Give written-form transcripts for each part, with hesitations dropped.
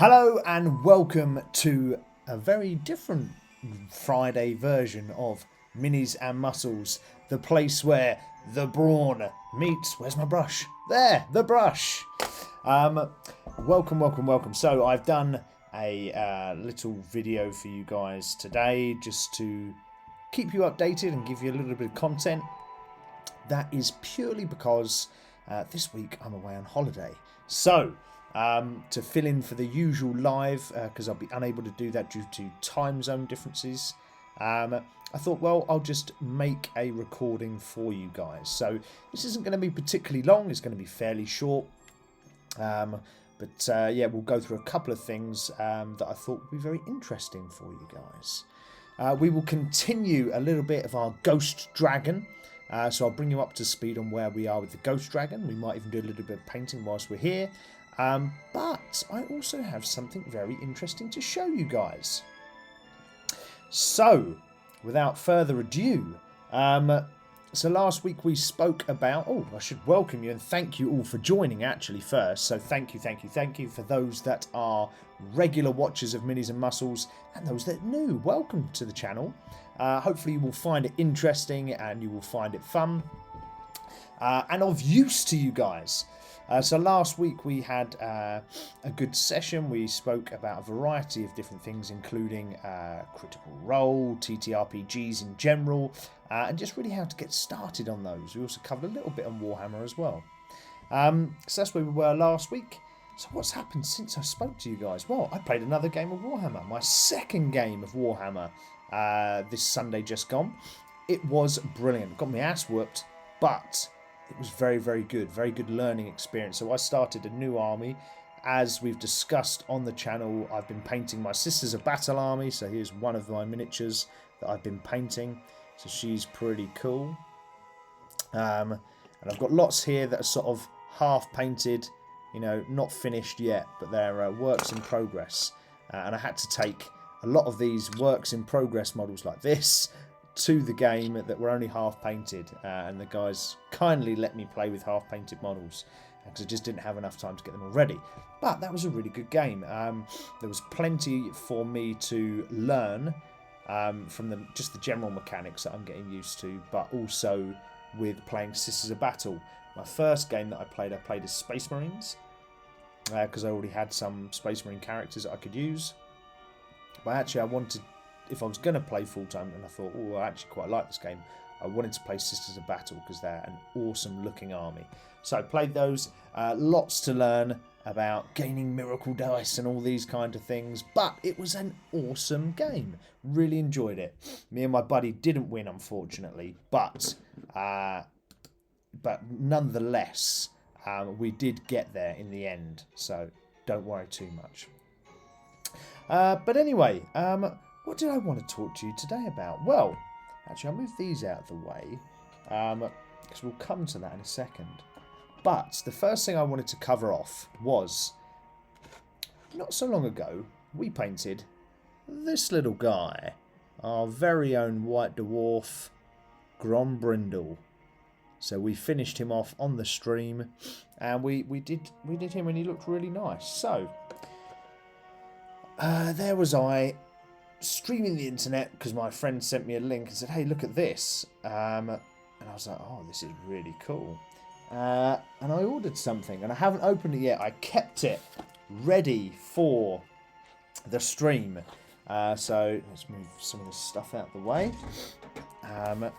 Hello and welcome to a very different Friday version of Minis and Muscles, the place where the brawn meets... Where's my brush? There, the brush! Welcome. So I've done a little video for you guys today just to keep you updated and give you a little bit of content. That is purely because this week I'm away on holiday. So... to fill in for the usual live, because I'll be unable to do that due to time zone differences, I thought, well, I'll just make a recording for you guys. So this isn't going to be particularly long, it's going to be fairly short. Yeah, we'll go through a couple of things that I thought would be very interesting for you guys. We will continue a little bit of our Ghost Dragon. So I'll bring you up to speed on where we are with the Ghost Dragon. We might even do a little bit of painting whilst we're here. But I also have something very interesting to show you guys. So, without further ado, so last week we spoke about... Oh, I should welcome you and thank you all for joining actually first. So thank you for those that are regular watchers of Minis and Muscles and those that are new. Welcome to the channel. Hopefully you will find it interesting and you will find it fun and of use to you guys. So last week we had a good session. We spoke about a variety of different things, including Critical Role, TTRPGs in general, and just really how to get started on those. We also covered a little bit on Warhammer as well. So that's where we were last week. So what's happened since I spoke to you guys? Well, I played another game of Warhammer, my second game of Warhammer this Sunday just gone. It was brilliant. Got my ass whooped, but... it was very good learning experience. So I started a new army. As we've discussed on the channel, I've been painting my Sisters of Battle army. So here's one of my miniatures that I've been painting. So she's pretty cool. And I've got lots here that are sort of half painted, you know, not finished yet, but they're works in progress. And I had to take a lot of these works in progress models like this to the game that were only half painted, and the guys kindly let me play with half painted models because I just didn't have enough time to get them all ready. But that was a really good game. There was plenty for me to learn from just the general mechanics that I'm getting used to, but also with playing Sisters of Battle. My first game that I played as Space Marines because I already had some Space Marine characters that I could use. But actually I wanted, if I was going to play full-time, and I thought, oh, I actually quite like this game, I wanted to play Sisters of Battle because they're an awesome-looking army. So I played those. Lots to learn about gaining miracle dice and all these kind of things, but it was an awesome game. Really enjoyed it. Me and my buddy didn't win, unfortunately, but nonetheless, we did get there in the end, so don't worry too much. But anyway... what did I want to talk to you today about? Well, actually, I'll move these out of the way, because we'll come to that in a second. But the first thing I wanted to cover off was, not so long ago, we painted this little guy, our very own White Dwarf, Grombrindle. So we finished him off on the stream, and we did him, and he looked really nice. So there was I, streaming the internet because my friend sent me a link and said, hey, look at this, and I was like, oh, this is really cool, and I ordered something and I haven't opened it yet. I kept it ready for the stream, so let's move some of this stuff out of the way. But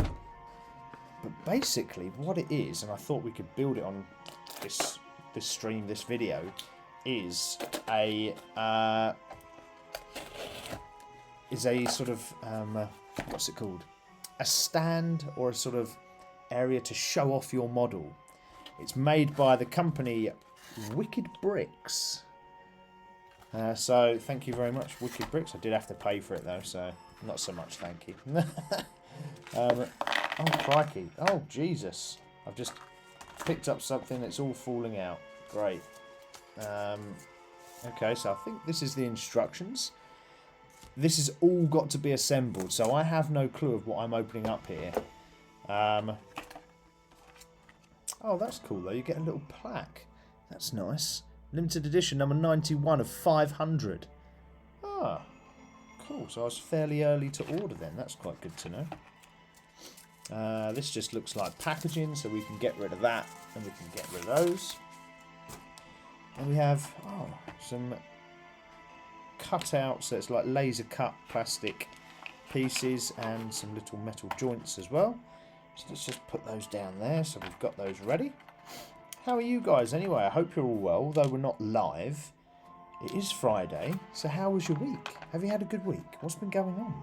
basically what it is, and I thought we could build it on this stream, this video, is a sort of, what's it called? A stand, or a sort of area to show off your model. It's made by the company Wicked Bricks. So thank you very much, Wicked Bricks. I did have to pay for it though, so not so much thank you. Oh crikey. Oh Jesus. I've just picked up something that's all falling out. Great. Okay, so I think this is the instructions. This has all got to be assembled, so I have no clue of what I'm opening up here. Oh, that's cool though. You get a little plaque. That's nice. Limited edition number 91 of 500. Ah, cool. So I was fairly early to order then. That's quite good to know. This just looks like packaging, so we can get rid of that and we can get rid of those. And we have some cutouts, so it's like laser cut plastic pieces and some little metal joints as well. So let's just put those down there, so we've got those ready. How are you guys anyway? I hope you're all well, although we're not live. It is Friday, so how was your week? Have you had a good week? What's been going on?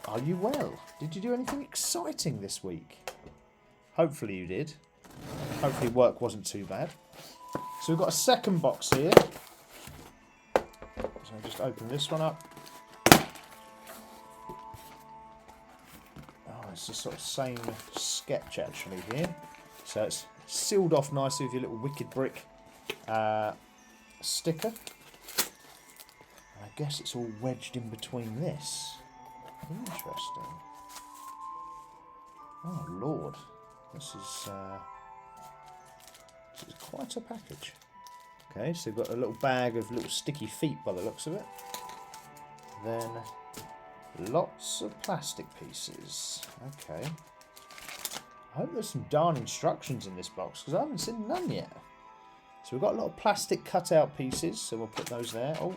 Are you well? Did you do anything exciting this week? Hopefully you did. Hopefully work wasn't too bad. So we've got a second box here. So I'll just open this one up. Oh, it's the sort of same sketch actually here. So it's sealed off nicely with your little wicked brick sticker. And I guess it's all wedged in between this. Interesting. Oh Lord, this is quite a package. Okay, so we've got a little bag of little sticky feet by the looks of it. Then lots of plastic pieces. Okay. I hope there's some darn instructions in this box because I haven't seen none yet. So we've got a lot of plastic cutout pieces, so we'll put those there. Oh,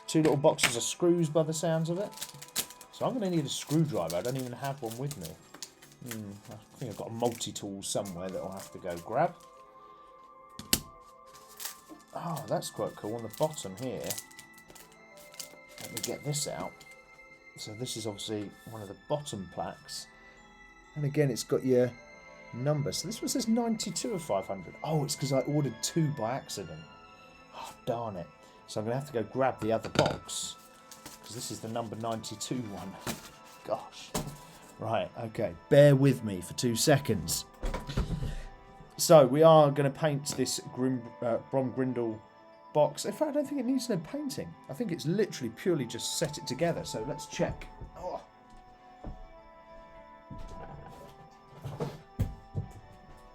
2 little boxes of screws by the sounds of it. So I'm going to need a screwdriver. I don't even have one with me. I think I've got a multi-tool somewhere that I'll have to go grab. Oh, that's quite cool. On the bottom here, let me get this out. So this is obviously one of the bottom plaques. And again, it's got your number. So this one says 92 of 500. Oh, it's because I ordered 2 by accident. Oh, darn it. So I'm going to have to go grab the other box. Because this is the number 92 one. Gosh. Right, okay. Bear with me for 2 seconds. So we are going to paint this Brawn Grindle box. In fact, I don't think it needs no painting. I think it's literally purely just set it together. So let's check. Oh.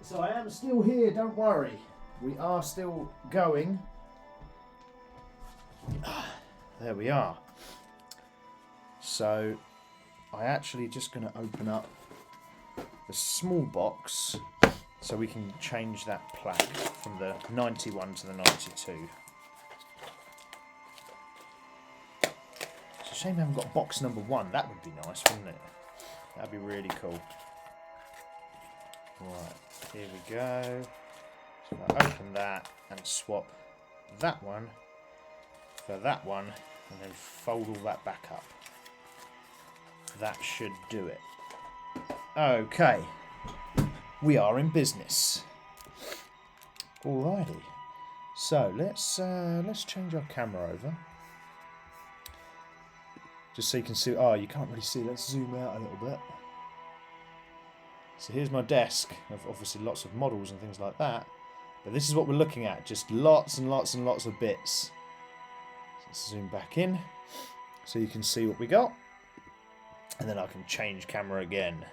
So I am still here, don't worry. We are still going. There we are. So I actually just going to open up the small box so we can change that plaque from the 91 to the 92. It's a shame I haven't got box number 1. That would be nice, wouldn't it? That'd be really cool. Right, here we go. So I'll open that and swap that one for that one and then fold all that back up. That should do it. Okay. We are in business. Alrighty. So let's change our camera over. Just so you can see. Oh, you can't really see. Let's zoom out a little bit. So here's my desk of obviously lots of models and things like that. But this is what we're looking at. Just lots and lots and lots of bits. So let's zoom back in so you can see what we got. And then I can change camera again.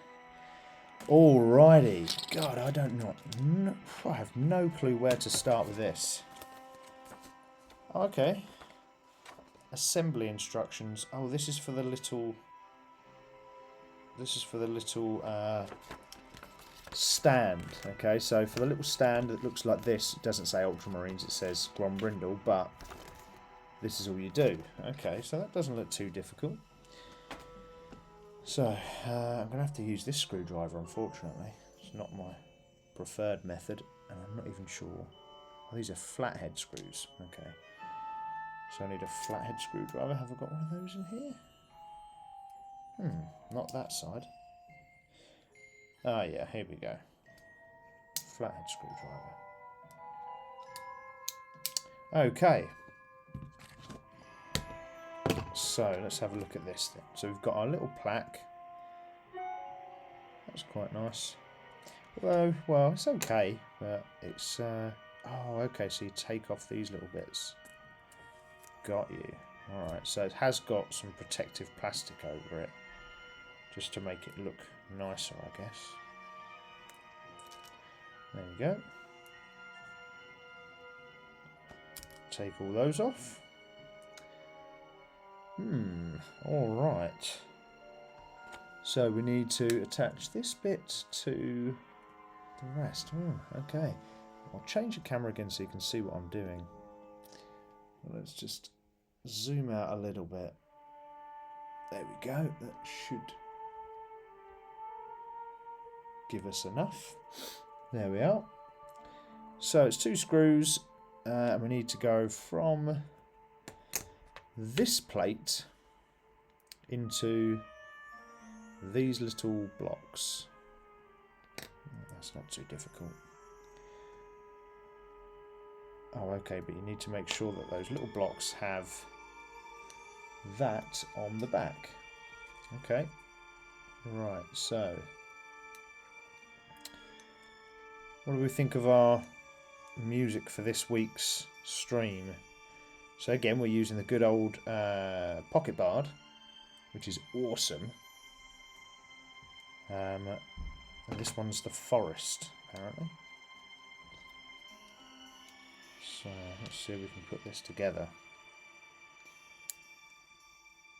Alrighty. God, I don't know. I have no clue where to start with this. Okay. Assembly instructions. Oh, this is for the little... This is for the little stand. Okay, so for the little stand that looks like this, it doesn't say Ultramarines, it says Brawn Grindle, but this is all you do. Okay, so that doesn't look too difficult. So, I'm going to have to use this screwdriver, unfortunately. It's not my preferred method, and I'm not even sure. Oh, these are flathead screws. Okay. So I need a flathead screwdriver. Have I got one of those in here? Not that side. Ah, yeah, here we go. Flathead screwdriver. Okay. So let's have a look at this then. So we've got our little plaque. That's quite nice. Well, it's okay, but it's oh, okay. So you take off these little bits. Got you. All right. So it has got some protective plastic over it, just to make it look nicer, I guess. There you go. take all those off. Alright. So we need to attach this bit to the rest. Okay. I'll change the camera again so you can see what I'm doing. Let's just zoom out a little bit. There we go. That should give us enough. There we are. So it's 2 screws, and we need to go from this plate into these little blocks. That's not too difficult. Oh, okay, but you need to make sure that those little blocks have that on the back. Okay. Right, so what do we think of our music for this week's stream? So again, we're using the good old Pocket Bard, which is awesome. And this one's the Forest, apparently. So let's see if we can put this together.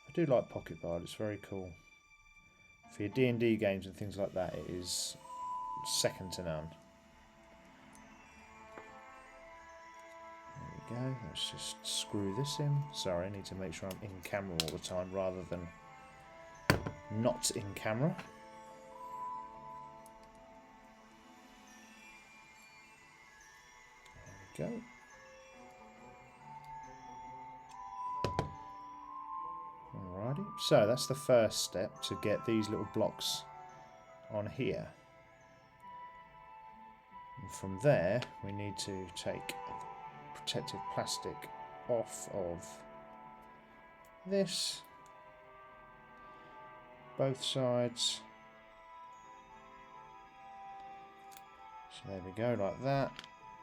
I do like Pocket Bard, it's very cool. For your D&D games and things like that, it is second to none. There we go, let's just screw this in. Sorry, I need to make sure I'm in camera all the time rather than not in camera. There we go. Alrighty, so that's the first step, to get these little blocks on here. And from there, we need to take protective plastic off of this, both sides. So there we go, like that.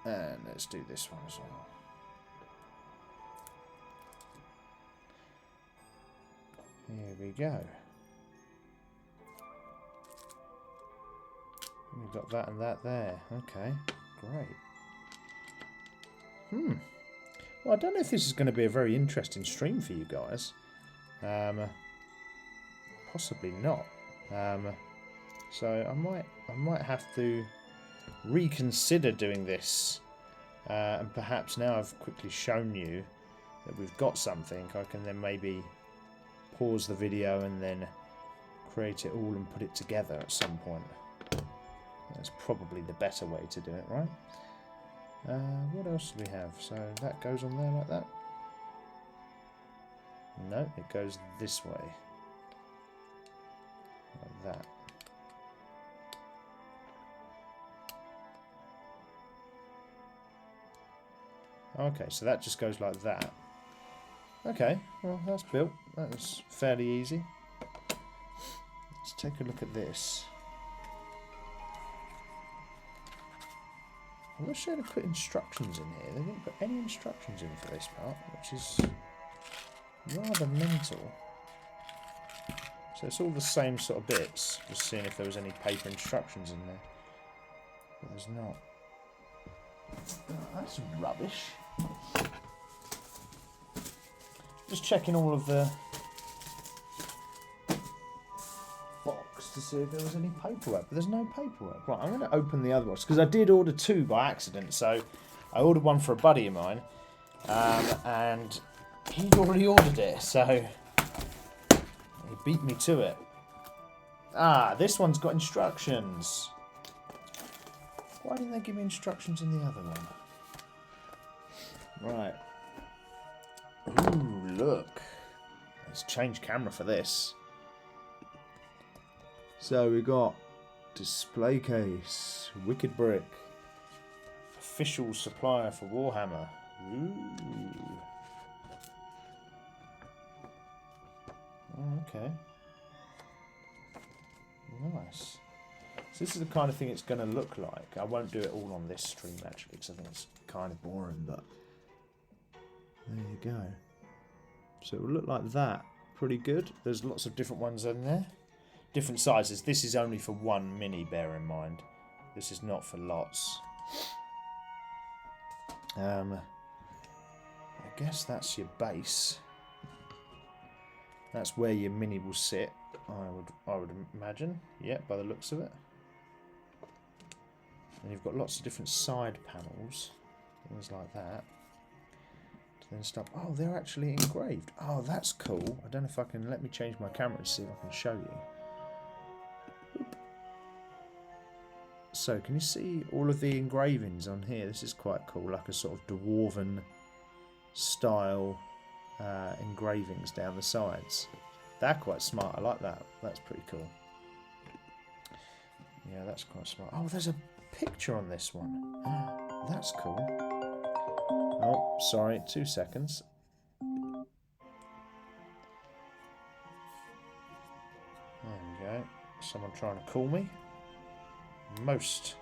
And let's do this one as well. Here we go. We've got that and that there. Okay, great. Well, I don't know if this is going to be a very interesting stream for you guys. Possibly not. So I might have to reconsider doing this. And perhaps now I've quickly shown you that we've got something, I can then maybe pause the video and then create it all and put it together at some point. That's probably the better way to do it, right? What else do we have? So that goes on there like that? No, it goes this way. Like that. Okay, so that just goes like that. Okay, well that's built. That was fairly easy. Let's take a look at this. I wish they'd have put instructions in here. They didn't put any instructions in for this part, which is rather mental. So it's all the same sort of bits. Just seeing if there was any paper instructions in there. But there's not. Oh, that's rubbish. Just checking all of the box to see if there was any paperwork, but there's no paperwork. Right, I'm going to open the other box because I did order 2 by accident. So I ordered one for a buddy of mine, and he'd already ordered it, so he beat me to it. Ah, this one's got instructions. Why didn't they give me instructions in the other one? Right. Ooh, look. Let's change camera for this. So we got display case, wicked brick, official supplier for Warhammer. Ooh. Oh, okay. Nice. So this is the kind of thing it's going to look like. I won't do it all on this stream actually, because I think it's kind of boring, but there you go. So it will look like that. Pretty good. There's lots of different ones in there. Different sizes. This is only for 1 mini, bear in mind. This is not for lots. guess that's your base. That's where your mini will sit, I would imagine. Yeah, by the looks of it. And you've got lots of different side panels, things like that. Then stuff. Oh, they're actually engraved. Oh, that's cool. I don't know if I can. Let me change my camera to see if I can show you. Oop. So, can you see all of the engravings on here? This is quite cool, like a sort of dwarven style engravings down the sides. They're quite smart. I like that. That's pretty cool. Yeah, that's quite smart. Oh, there's a picture on this one. That's cool. Oh, sorry, 2 seconds. There we go. Someone trying to call me. Most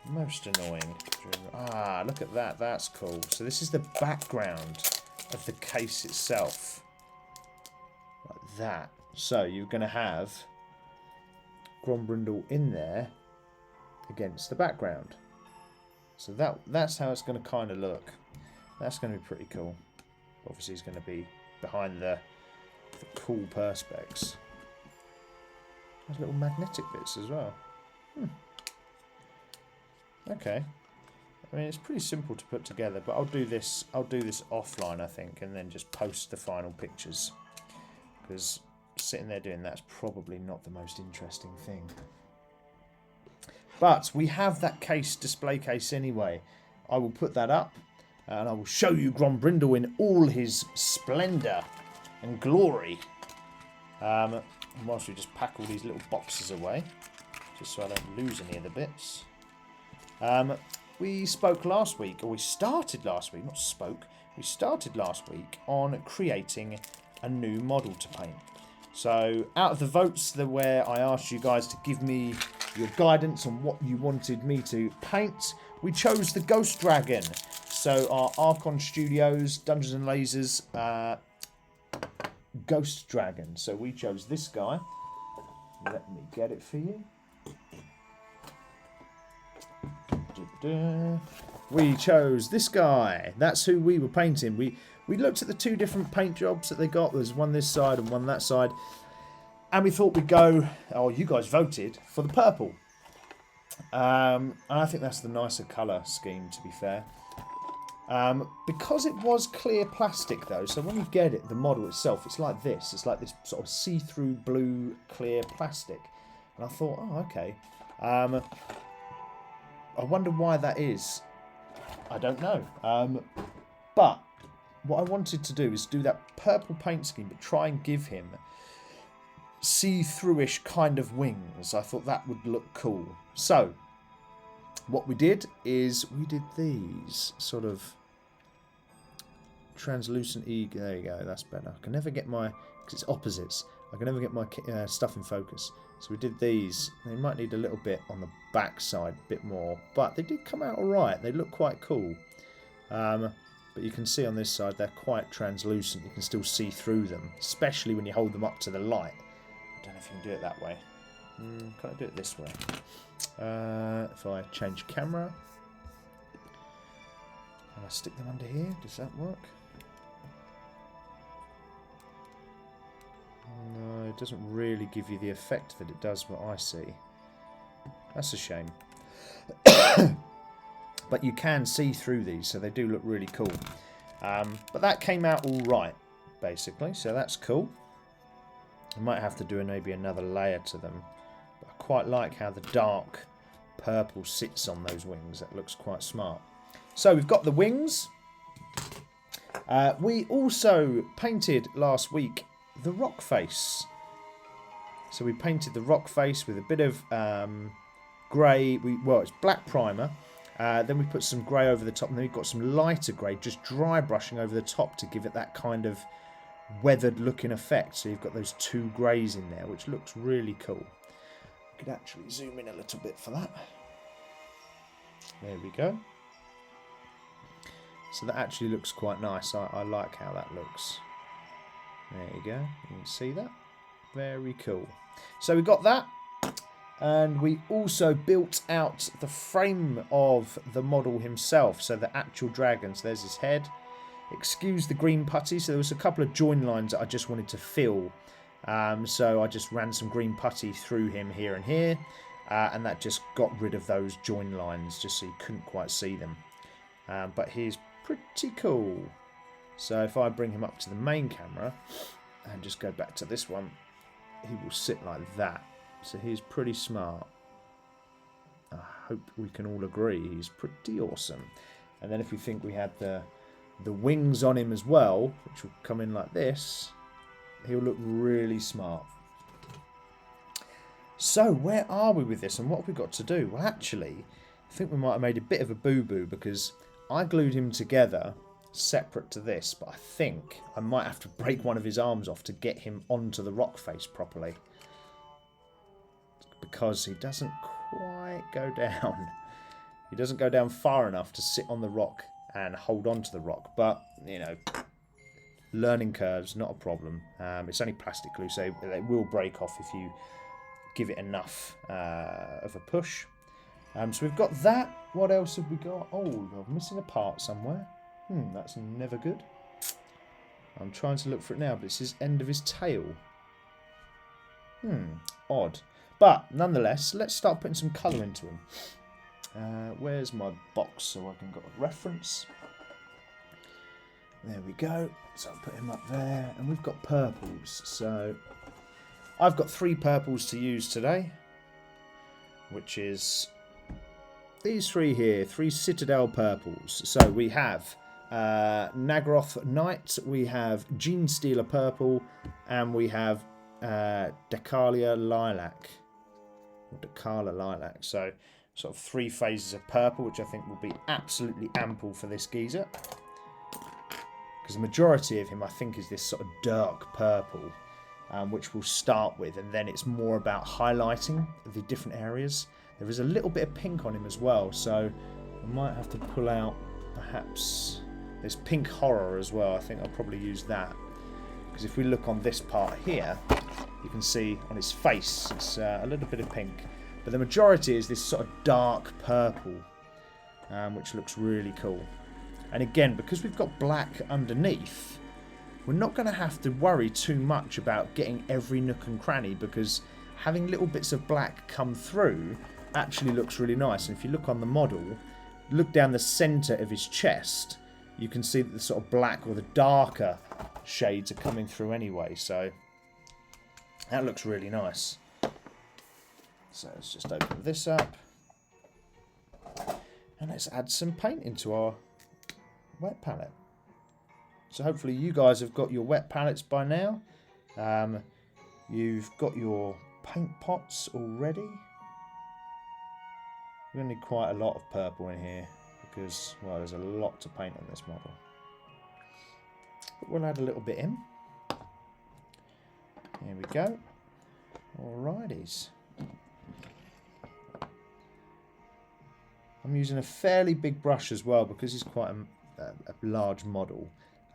annoying. Ah, look at that. That's cool. So this is the background of the case itself. Like that. So you're going to have Grombrindle in there against the background. So that's how it's going to kind of look. That's going to be pretty cool. Obviously, it's going to be behind the cool perspex. There's little magnetic bits as well. Okay. I mean, it's pretty simple to put together, but I'll do this offline, I think, and then just post the final pictures. Because sitting there doing that's probably not the most interesting thing. But we have that case, display case anyway. I will put that up and I will show you Grombrindle in all his splendour and glory. Whilst we just pack all these little boxes away, just so I don't lose any of the bits. We spoke last week, or we started last week, not spoke, we started last week on creating a new model to paint. So out of the votes where I asked you guys to give me your guidance on what you wanted me to paint, we chose the Ghost Dragon. So our Archon Studios, Dungeons and Lasers, Ghost Dragon. So we chose this guy. Let me get it for you. We chose this guy. That's who we were painting. We looked at the 2 different paint jobs that they got. There's one this side and one that side. And we thought we'd go, oh, you guys voted for the purple. And I think that's the nicer colour scheme, to be fair. Because it was clear plastic, though, so when you get it, the model itself, it's like this. It's like this sort of see-through blue clear plastic. And I thought, oh, okay. I wonder why that is. I don't know. But what I wanted to do is do that purple paint scheme, but try and give him see-through-ish kind of wings. I thought that would look cool. So, what we did is we did these sort of translucent there you go, that's better. I can never get my, because it's opposites, I can never get my stuff in focus. So we did these. They might need a little bit on the back side, a bit more, but they did come out alright. They look quite cool. But you can see on this side they're quite translucent. You can still see through them, especially when you hold them up to the light. I don't know if you can do it that way. Can I do it this way? If I change camera and I stick them under here, does that work? No, it doesn't really give you the effect that it does what I see. That's a shame. But you can see through these, so they do look really cool. But that came out all right, basically, so that's cool. I might have to do maybe another layer to them. But I quite like how the dark purple sits on those wings. That looks quite smart. So we've got the wings. We also painted last week the rock face. So we painted the rock face with a bit of grey. Well, it's black primer. Then we put some grey over the top, and then we've got some lighter grey, just dry brushing over the top to give it that kind of weathered looking effect. So you've got those 2 greys in there, which looks really cool. I could actually zoom in a little bit for that. There we go. So that actually looks quite nice. I like how that looks. There you go. You can see that. Very cool. So we got that. And we also built out the frame of the model himself. So the actual dragon. So there's his head. excuse the green putty. So there was a couple of join lines that I just wanted to fill. So I just ran some green putty through him here and here. And that just got rid of those join lines just so you couldn't quite see them. But he's pretty cool. So if I bring him up to the main camera and just go back to this one, he will sit like that. So he's pretty smart. I hope we can all agree he's pretty awesome. And then if we think we had the wings on him as well, which will come in like this, he'll look really smart. So where are we with this and what have we got to do? Well, actually, I think we might have made a bit of a boo-boo because I glued him together separate to this, but I think I might have to break one of his arms off to get him onto the rock face properly, because he doesn't quite go down. He doesn't go down far enough to sit on the rock and hold on to the rock, but you know, learning curves, not a problem. It's only plastic glue, so it will break off if you give it enough of a push. So we've got that. What else have we got? Oh, I'm missing a part somewhere. That's never good. I'm trying to look for it now, but it's his end of his tail. Odd. But nonetheless, let's start putting some colour into him. Where's my box so I can get a reference? There we go. So I'll put him up there. And we've got purples. So I've got 3 purples to use today, which is these 3 here, 3 Citadel purples. So we have Naggaroth Knight, we have Gene Stealer purple, and we have Decalia Lilac. Or Decala Lilac. So sort of 3 phases of purple, which I think will be absolutely ample for this geezer. Because the majority of him, I think, is this sort of dark purple, which we'll start with, and then it's more about highlighting the different areas. There is a little bit of pink on him as well, so I might have to pull out perhaps... There's pink horror as well. I think I'll probably use that. Because if we look on this part here, you can see on his face it's a little bit of pink. But the majority is this sort of dark purple, which looks really cool. And again, because we've got black underneath, we're not going to have to worry too much about getting every nook and cranny, because having little bits of black come through actually looks really nice. And if you look on the model, look down the centre of his chest, you can see that the sort of black or the darker shades are coming through anyway. So that looks really nice. So let's just open this up. And let's add some paint into our wet palette. So hopefully you guys have got your wet palettes by now. You've got your paint pots already. We're going to need quite a lot of purple in here because, well, there's a lot to paint on this model. But we'll add a little bit in. Here we go. Alrighties. I'm using a fairly big brush as well because it's quite a large model.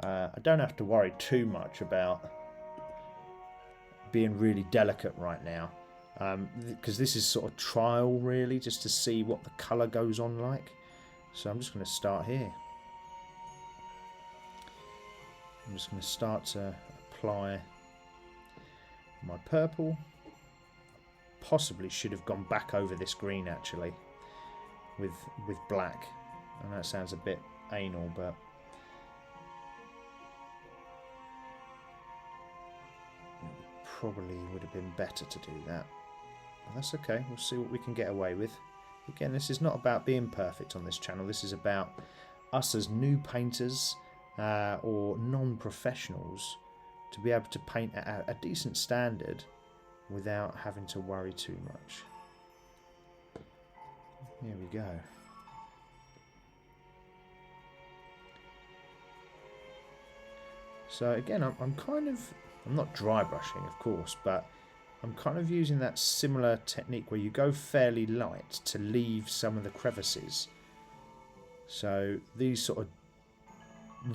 I don't have to worry too much about being really delicate right now, because this is sort of trial really, just to see what the colour goes on like. So I'm just going to start here. I'm just going to start to apply my purple. Possibly should have gone back over this green actually with black. I know it sounds a bit anal, but probably would have been better to do that. But that's okay, we'll see what we can get away with. Again, this is not about being perfect on this channel, this is about us as new painters or non-professionals to be able to paint at a decent standard without having to worry too much. Here we go. So again, I'm not dry brushing, of course, but I'm kind of using that similar technique where you go fairly light to leave some of the crevices. So these sort of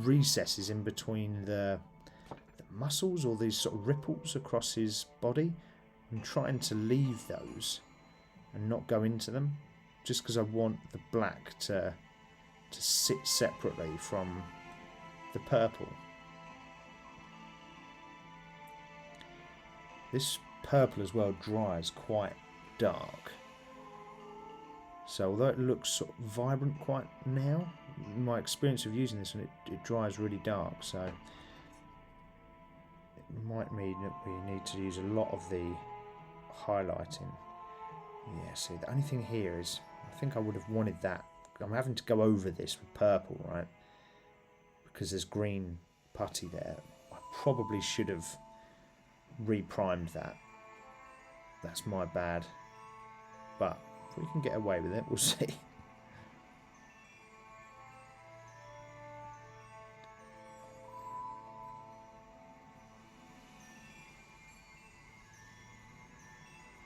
recesses in between the muscles, or these sort of ripples across his body, I'm trying to leave those and not go into them, just because I want the black to sit separately from the purple. This purple as well dries quite dark. So although it looks sort of vibrant quite now, my experience of using this one, it dries really dark. So it might mean that we need to use a lot of the highlighting. Yeah, see, the only thing here is, I think I would have wanted that. I'm having to go over this with purple, right? Because there's green putty there. I probably should have re-primed that. That's my bad. But if we can get away with it, we'll see.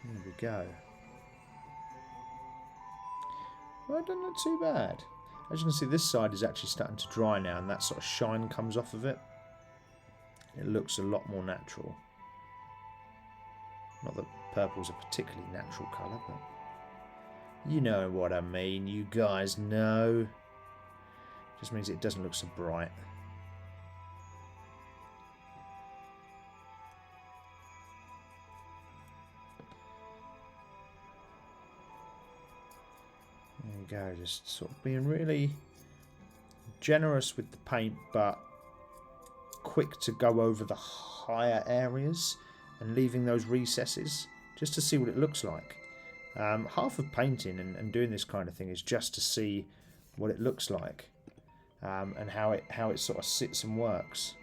There we go. Well, done not too bad. As you can see, this side is actually starting to dry now, and that sort of shine comes off of it. It looks a lot more natural. Not that purple's a particularly natural colour, but you know what I mean. You guys know. Just means it doesn't look so bright. There you go, just sort of being really generous with the paint, but quick to go over the higher areas and leaving those recesses just to see what it looks like. Half of painting and doing this kind of thing is just to see what it looks like, and how it sort of sits and works.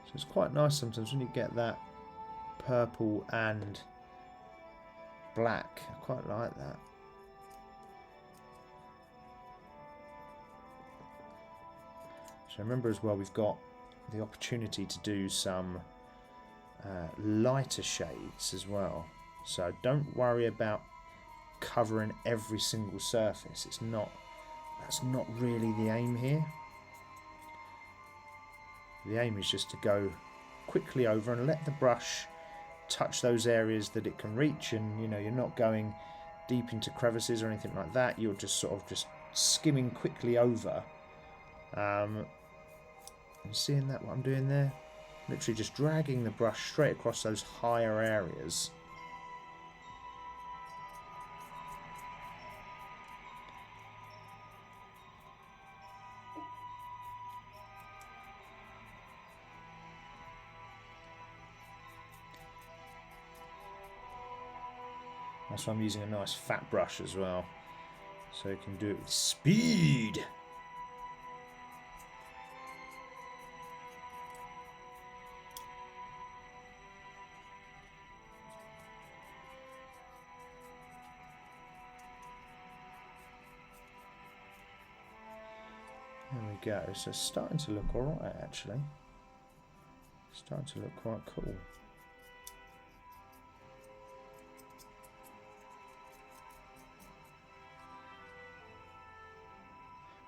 So it's quite nice sometimes when you get that purple and black. I quite like that. So remember as well, we've got the opportunity to do some lighter shades as well. So don't worry about covering every single surface. That's not really the aim here. The aim is just to go quickly over and let the brush touch those areas that it can reach, and you know, you're not going deep into crevices or anything like that. You're just sort of just skimming quickly over. And seeing that what I'm doing there? Literally just dragging the brush straight across those higher areas. That's why I'm using a nice fat brush as well, so you can do it with speed. There we go. So it's starting to look alright actually. It's starting to look quite cool.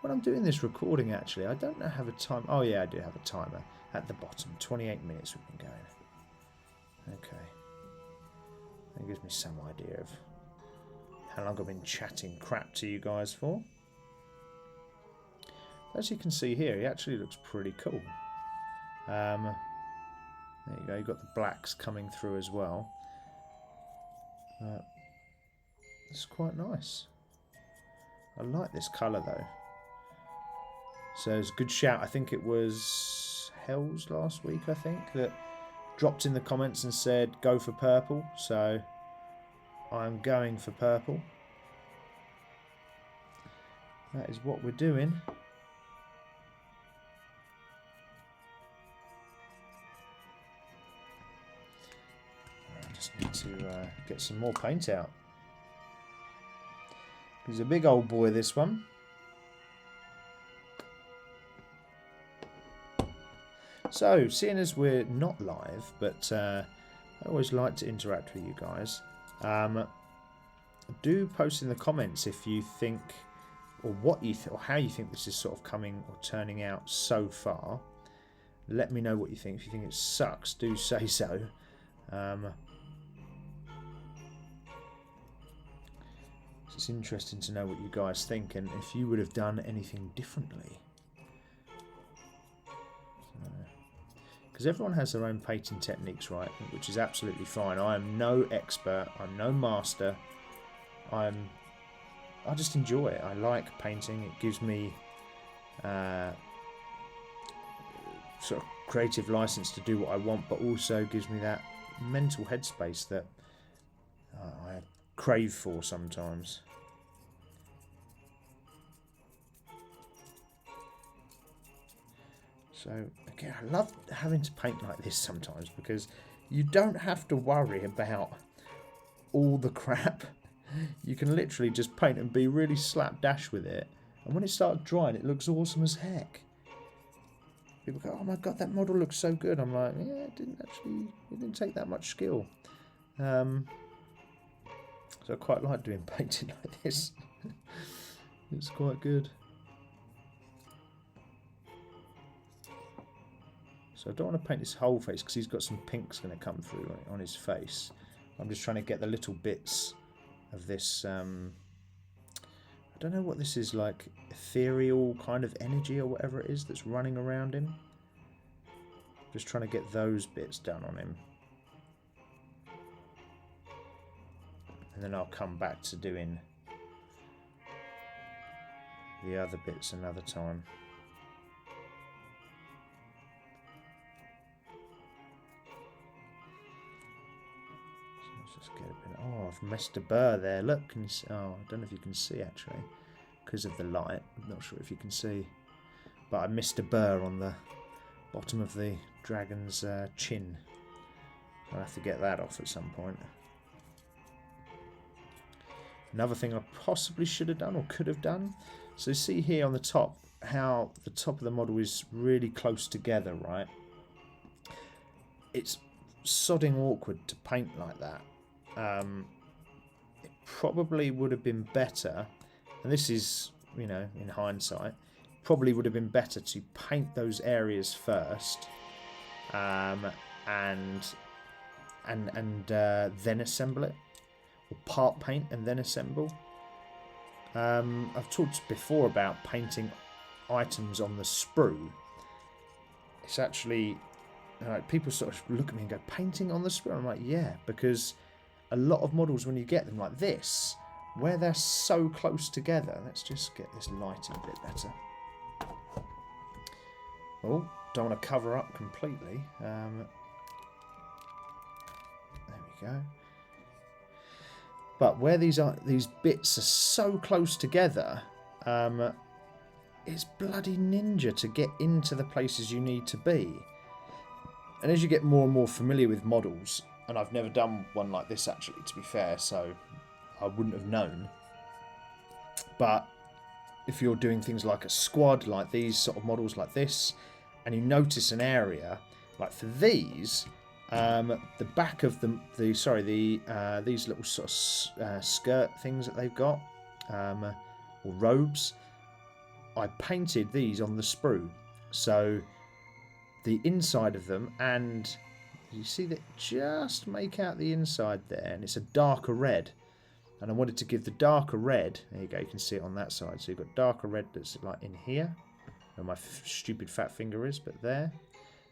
When I'm doing this recording, actually, I don't have a time. Oh yeah, I do have a timer at the bottom. 28 minutes we've been going. Okay. That gives me some idea of how long I've been chatting crap to you guys for. As you can see here, he actually looks pretty cool. There you go, you've got the blacks coming through as well. It's quite nice. I like this colour though. So it's a good shout. I think it was Hells last week, I think, that dropped in the comments and said go for purple. So I'm going for purple. That is what we're doing. I just need to get some more paint out. He's a big old boy, this one. So, seeing as we're not live, but I always like to interact with you guys, do post in the comments if you think or what you or how you think this is sort of coming or turning out so far. Let me know what you think. If you think it sucks, do say so. It's interesting to know what you guys think and if you would have done anything differently. Because everyone has their own painting techniques, right? Which is absolutely fine. I am no expert. I'm no master. I just enjoy it. I like painting. It gives me sort of creative license to do what I want, but also gives me that mental headspace that I crave for sometimes. So again, I love having to paint like this sometimes because you don't have to worry about all the crap. You can literally just paint and be really slapdash with it, and when it starts drying it looks awesome as heck. People go, oh my god, that model looks so good. I'm like, yeah, it didn't take that much skill. So I quite like doing painting like this. It's quite good. So I don't want to paint his whole face because he's got some pinks going to come through on his face. I'm just trying to get the little bits of this, I don't know what this is, like ethereal kind of energy or whatever it is that's running around him. Just trying to get those bits done on him. And then I'll come back to doing the other bits another time. Just get a bit. Oh, I've missed a burr there. Look, can you see? Oh, I don't know if you can see actually, because of the light. I'm not sure if you can see, but I missed a burr on the bottom of the dragon's chin. I'll have to get that off at some point. Another thing I possibly should have done or could have done. So see here on the top how the top of the model is really close together, right? It's sodding awkward to paint like that. It probably would have been better, and this is, you know, in hindsight, probably would have been better to paint those areas first, and then assemble it, or part paint and then assemble. I've talked before about painting items on the sprue. It's actually, people sort of look at me and go, painting on the sprue? I'm like, yeah, because a lot of models, when you get them like this, where they're so close together, let's just get this lighting a bit better. Oh, don't want to cover up completely. There we go. But where these bits are so close together, it's bloody ninja to get into the places you need to be. And as you get more and more familiar with models, and I've never done one like this actually, to be fair, so I wouldn't have known. But if you're doing things like a squad, like these sort of models like this, and you notice an area, like for these, the back of these little sort of skirt things that they've got, or robes, I painted these on the sprue. So the inside of them, and you see that just make out the inside there, and it's a darker red. And I wanted to give the darker red, there you go, you can see it on that side. So you've got darker red that's like in here, where my stupid fat finger is, but there.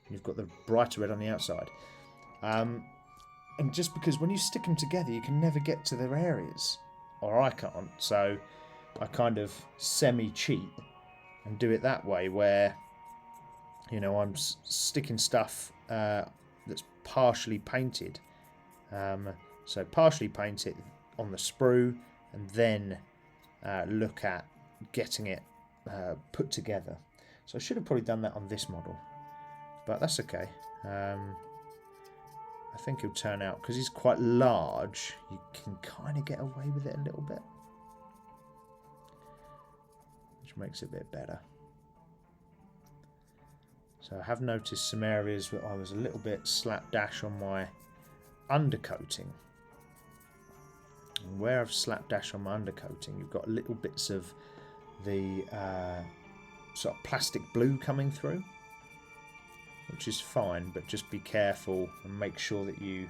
And you've got the brighter red on the outside. And just because when you stick them together, you can never get to their areas. Or I can't, so I kind of semi-cheat and do it that way, where, you know, I'm sticking stuff that's partially painted. So partially paint it on the sprue, and then look at getting it put together. So I should have probably done that on this model, but that's okay. I think he'll turn out, because he's quite large, you can kind of get away with it a little bit, which makes it a bit better. So I have noticed some areas where I was a little bit slapdash on my undercoating. And where I've slapdash on my undercoating, you've got little bits of the sort of plastic blue coming through, which is fine, but just be careful and make sure that you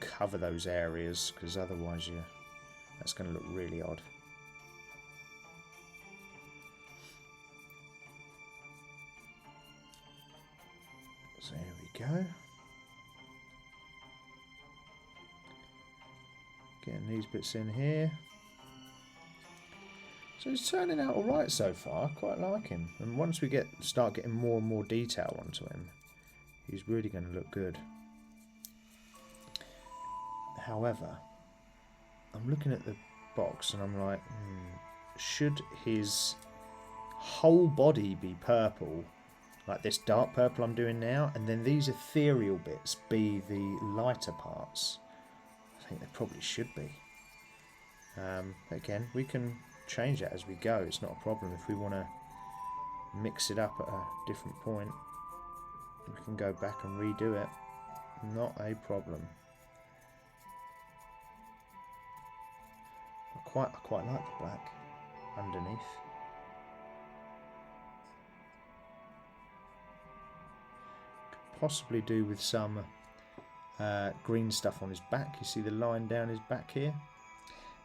cover those areas, because otherwise that's going to look really odd. So here we go. Getting these bits in here. So he's turning out alright so far. I quite like him. And once we start getting more and more detail onto him, he's really going to look good. However, I'm looking at the box and I'm like, should his whole body be purple, like this dark purple I'm doing now, and then these ethereal bits be the lighter parts? I think they probably should be. Again, we can change that as we go. It's not a problem. If we want to mix it up at a different point, we can go back and redo it. Not a problem. I quite like the black underneath. Could possibly do with some green stuff on his back. You see the line down his back here?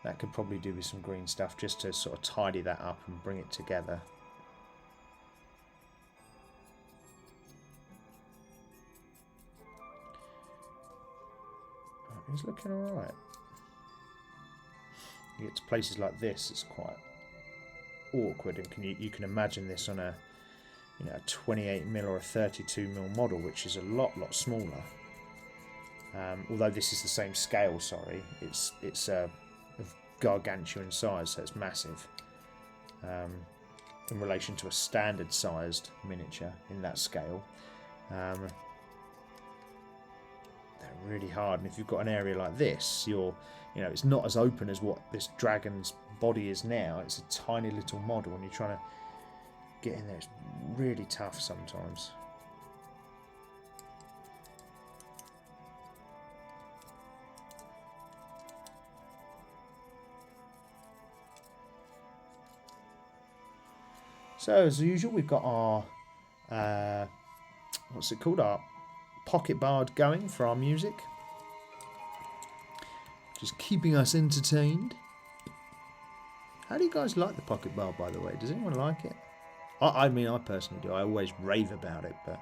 That could probably do with some green stuff just to sort of tidy that up and bring it together. He's looking alright. You get to places like this, it's quite awkward, and you can imagine this on a 28mm or a 32mm model, which is a lot smaller. Although this is the same scale, sorry, it's of gargantuan size, so it's massive in relation to a standard sized miniature in that scale. They're really hard, and if you've got an area like this, it's not as open as what this dragon's body is now. It's a tiny little model, and you're trying to get in there. It's really tough sometimes. So as usual, we've got our what's it called? Our pocket bard going for our music, just keeping us entertained. How do you guys like the pocket bard, by the way? Does anyone like it? I mean, I personally do. I always rave about it, but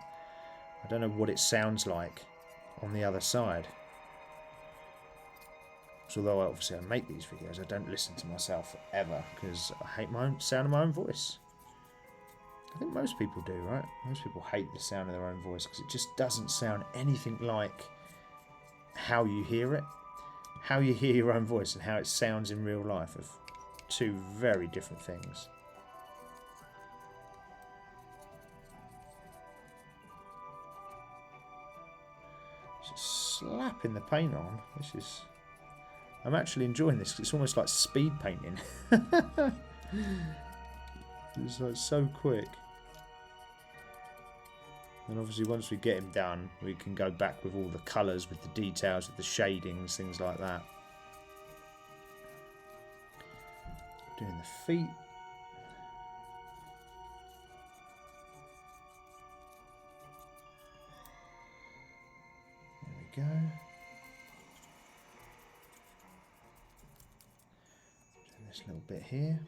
I don't know what it sounds like on the other side. So although obviously I make these videos, I don't listen to myself ever because I hate my own sound of my own voice. I think most people do, right? Most people hate the sound of their own voice because it just doesn't sound anything like how you hear it. How you hear your own voice and how it sounds in real life are two very different things. Just slapping the paint on. I'm actually enjoying this. It's almost like speed painting. It's like so quick. And obviously once we get him done, we can go back with all the colours, with the details, with the shadings, things like that. Doing the feet. There we go. Doing this little bit here.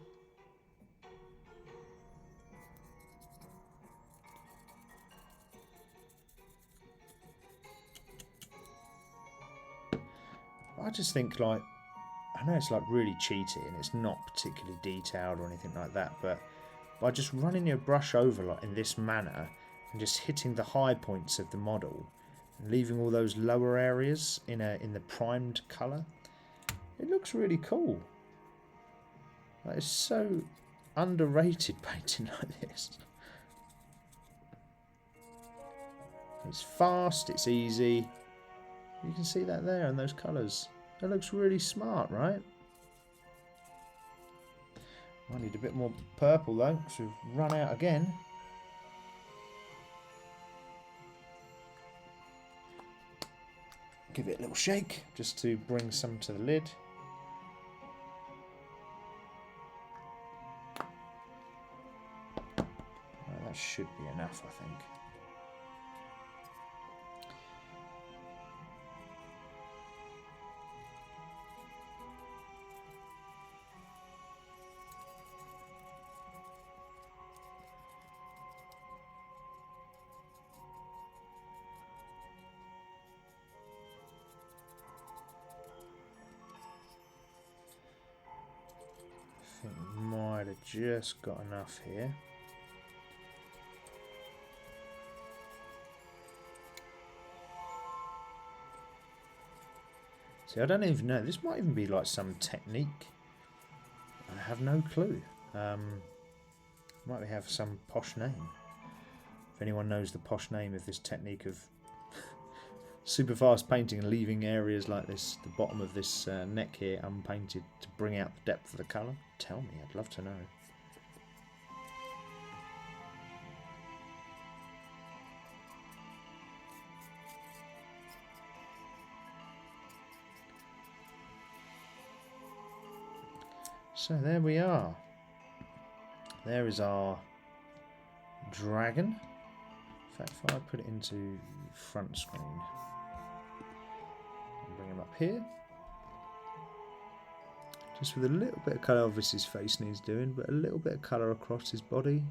I just think, like, I know it's like really cheaty and it's not particularly detailed or anything like that, but by just running your brush over like in this manner and just hitting the high points of the model and leaving all those lower areas in the primed colour, it looks really cool. Like, it's so underrated painting like this. It's fast, it's easy. You can see that there in those colours. That looks really smart, right? I need a bit more purple though, because we've run out again. Give it a little shake, just to bring some to the lid. should be enough, I think. I think we might have just got enough here. See, I don't even know. This might even be like some technique. I have no clue. Might we have some posh name? If anyone knows the posh name of this technique of super fast painting and leaving areas like this, the bottom of this neck here unpainted to bring out the depth of the colour, tell me, I'd love to know. So there we are. There is our dragon. In fact, if I put it into front screen and bring him up here, just with a little bit of colour, obviously his face needs doing, but a little bit of colour across his body.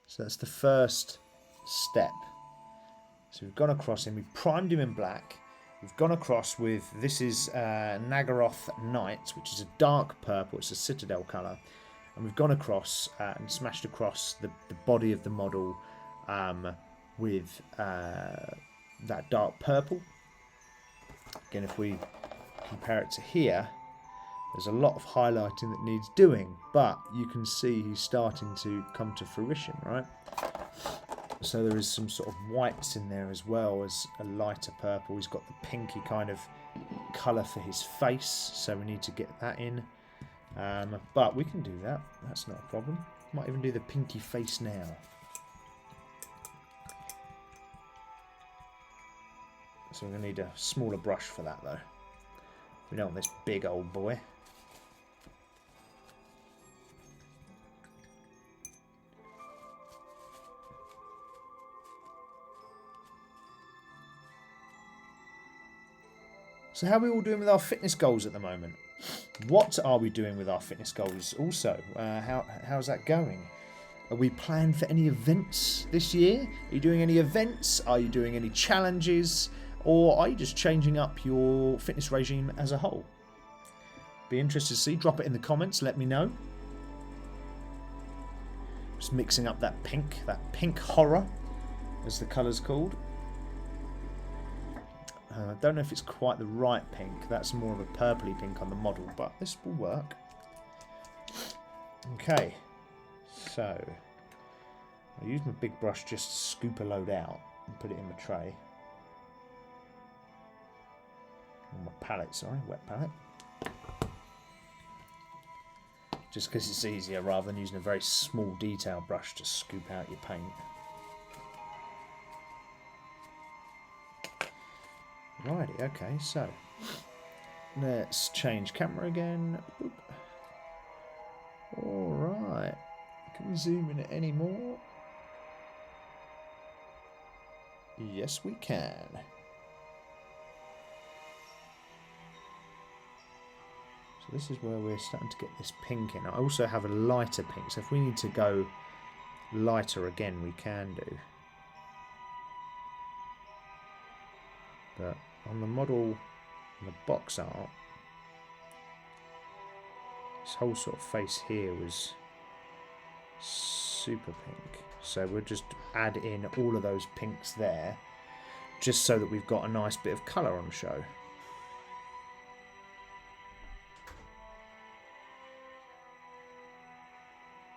So that's the first step. So we've gone across him, we've primed him in black. We've gone across with, this is Nagaroth Night, which is a dark purple, it's a citadel colour. And we've gone across and smashed across the body of the model with that dark purple. Again, if we compare it to here, there's a lot of highlighting that needs doing, but you can see he's starting to come to fruition, right? So there is some sort of whites in there as well as a lighter purple. He's got the pinky kind of colour for his face, so we need to get that in. But we can do that. That's not a problem. Might even do the pinky face now. So we're going to need a smaller brush for that though. We don't want this big old boy. So how are we all doing with our fitness goals at the moment? What are we doing with our fitness goals also? How's that going? Are we planned for any events this year? Are you doing any events? Are you doing any challenges? Or are you just changing up your fitness regime as a whole? Be interested to see. Drop it in the comments. Let me know. Just mixing up that pink horror, as the colour's called. I don't know if it's quite the right pink. That's more of a purpley pink on the model, but this will work. Okay, so I'll use my big brush just to scoop a load out and put it in my tray. On my palette, sorry, wet palette. Just because it's easier rather than using a very small detail brush to scoop out your paint. Righty, okay, so let's change camera again. Boop. Alright, can we zoom in it any more? Yes, we can. So this is where we're starting to get this pink in. I also have a lighter pink, so if we need to go lighter again, we can do. But on the model, on the box art, this whole sort of face here was super pink. So we'll just add in all of those pinks there, just so that we've got a nice bit of colour on show.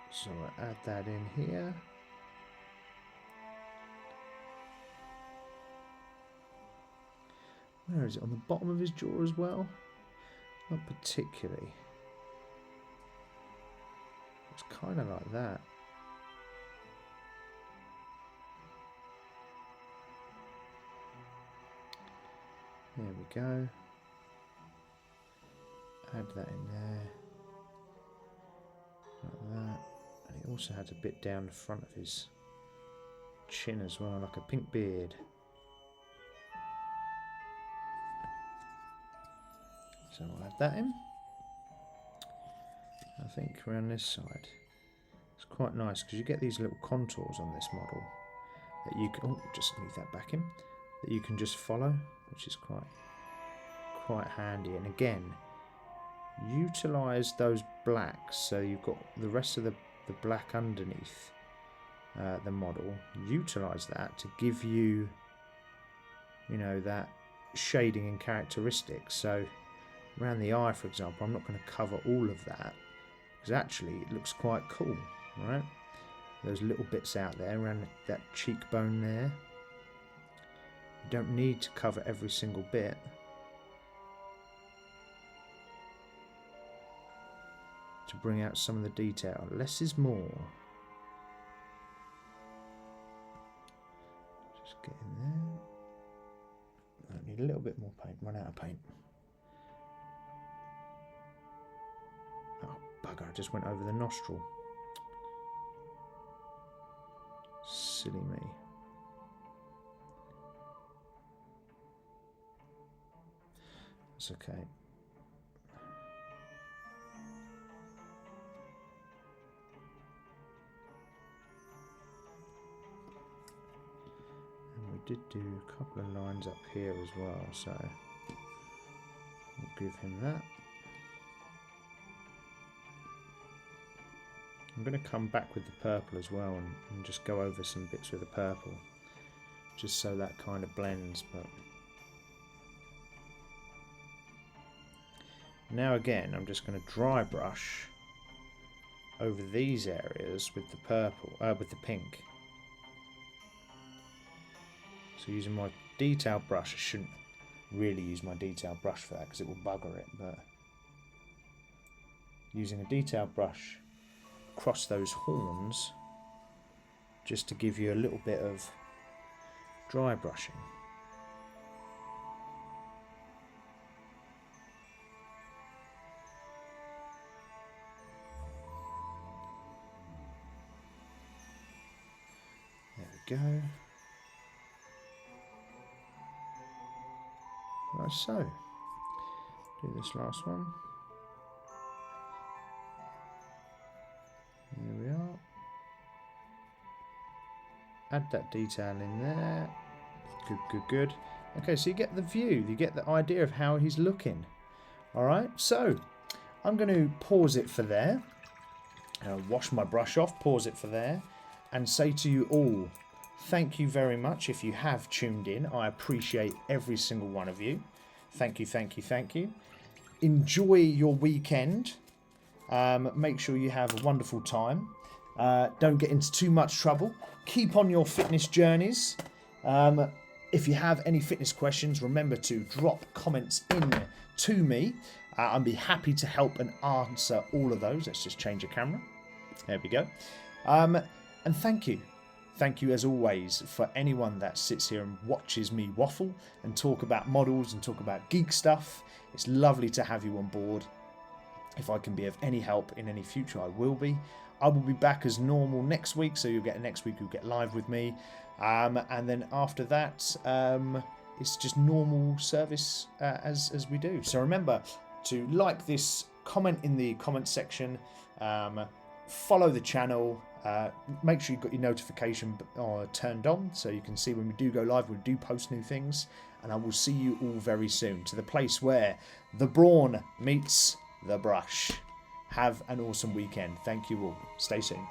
So I'll add that in here. Where is it? On the bottom of his jaw as well? Not particularly. It's kind of like that. There we go. Add that in there. Like that. And it also had a bit down the front of his chin as well, like a pink beard. So I'll add that in. I think around this side. It's quite nice because you get these little contours on this model that you can, just move that back in, that you can just follow, which is quite handy. And again, utilise those blacks, so you've got the rest of the black underneath the model. Utilise that to give you, you know, that shading and characteristics. So around the eye, for example, I'm not going to cover all of that because actually it looks quite cool, right? Those little bits out there around that cheekbone there. You don't need to cover every single bit. To bring out some of the detail. Less is more. Just get in there. I need a little bit more paint. Run out of paint. Oh, bugger. I just went over the nostril. Silly me. It's okay. Did do a couple of lines up here as well, so we'll give him that. I'm going to come back with the purple as well and just go over some bits with the purple, just so that kind of blends. But now again, I'm just going to dry brush over these areas with the purple, with the pink. So using my detail brush, I shouldn't really use my detail brush for that because it will bugger it, but using a detail brush across those horns just to give you a little bit of dry brushing. There we go. Like so. Do this last one. There we are. Add that detail in there. Good, good, good. Okay, so you get the view, you get the idea of how he's looking. Alright, so I'm going to pause it for there. Wash my brush off, pause it for there, and say to you all, thank you very much if you have tuned in. I appreciate every single one of you. Thank you, thank you, thank you. Enjoy your weekend. Make sure you have a wonderful time. Don't get into too much trouble. Keep on your fitness journeys. If you have any fitness questions, remember to drop comments in to me. I'll be happy to help and answer all of those. Let's just change the camera. There we go. And thank you. Thank you as always for anyone that sits here and watches me waffle and talk about models and talk about geek stuff. It's lovely to have you on board. If I can be of any help in any future, I will be. I will be back as normal next week, so you'll get live with me. And then after that, it's just normal service as we do. So remember to like this, comment in the comment section, follow the channel. Make sure you've got your notification turned on so you can see when we do go live, we do post new things. And I will see you all very soon to the place where the brawn meets the brush. Have an awesome weekend. Thank you all. Stay soon.